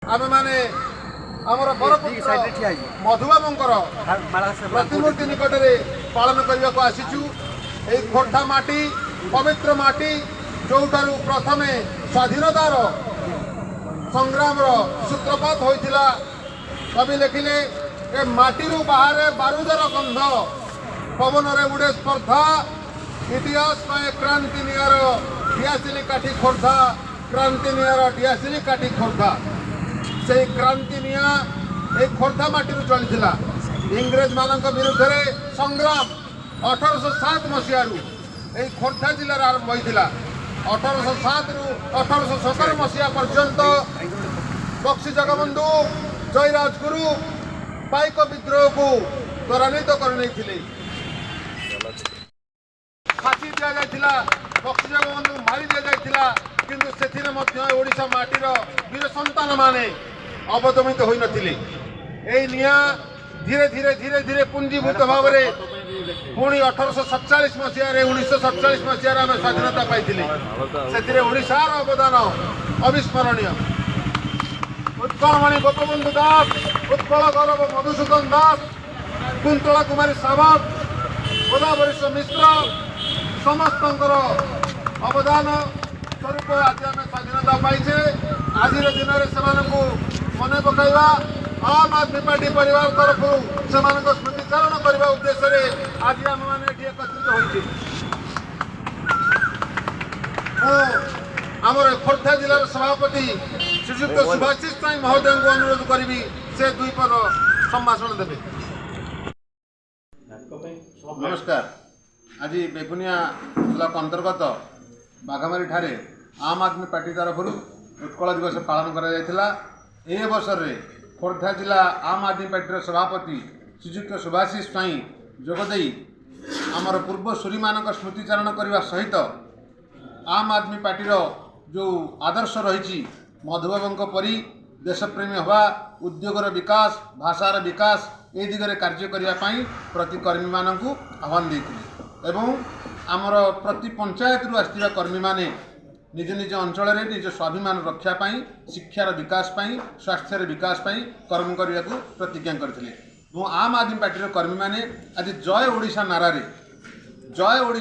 आमे माने आमर बरपुत्र मधुबाबूंकर प्रतिमूर्ति निकट में पालन करने को आसीचु। ए खोर्धा माटी पवित्र माटी जोठारु प्रथमे स्वाधीनतार संग्राम सूत्रपात होइतिला। कवि लिखिले ए माटी बाहर बारूदर गंध पवन रे उड़े स्पर्धा इतिहास पाए क्रांति नियर डियासिली काठी खोर्धा क्रांति नियर डियासिली काठी खोर्धा से क्रांति निया एक खोर्धा माटी चलता इंग्रेज मान विरुद्ध संग्राम 1807 मसीह खोर्धा जिलार आरंभ होता। 1807 रु 1817 मसीहा पर्यंत बक्सी जगबंधु जयराजगुरु पाइक विद्रोह को त्वरान्वित करने फाँसी दि जाइथिला। बक्सी जगबंधु मारी दि जाइथिला किंतु सेथिरे मध्य ओडिशा माटीर वीर संतान माने अवदमित होई नथिले। एई निया धीरे धीरे धीरे धीरे पुंजीभूत भाव में पुणी 1847 मसीह 1947 मसीह आम स्वाधीनता पाइथिले। सेथिरे ओडिशार अवदान अविस्मरणीय। उत्कलमणि गोपबंधु दास उत्कल गौरव मधुसूदन दास कुंतला कुमारी सावंत गोदावरी मिश्र समस्त अवदान स्वरूप आज आम स्वाधीनता पाइछे। आज दिन में मन पकड़ा आम आदमी पार्टी परिवार तरफ से स्मृतिचारण करने उद्देश्य आज आम मैंने एकत्रित होमर खोर्धा जिलार सभापति श्रीजुक्त सुभाषिष साई महोदय को अनुरोध करी से दुई पद संभाषण देवे। नमस्कार। आज बेगुनिया ब्लॉक अंतर्गत बाघमारी ठारे आम आदमी पार्टी तरफ उत्कल दिवस पालन करा। अवसर में खोर्धा जिला आम आदमी पार्टी सभापति श्रीजुक्त सुभाषिष साई जोगदे आमर पूर्वसूरी मान स्मृतिचारण करने सहित आम आदमी पार्टी जो आदर्श रही मधुबाबू परी देशप्रेमी हवा उद्योगर विकास भाषार विकास ए दिगरे कार्य करने प्रति कर्मी मान आह्वान देते एवं आमर प्रति पंचायत आसवा कर्मी माने निज निज अंचल निज स्वाभिमान रक्षापी शिक्षार विकासपाई स्वास्थ्य विकासपाई कर्म करने को प्रतिज्ञा करते। आम आदमी पार्टी कर्मी माने आज जय ओडिशा नारा जय ओडिशा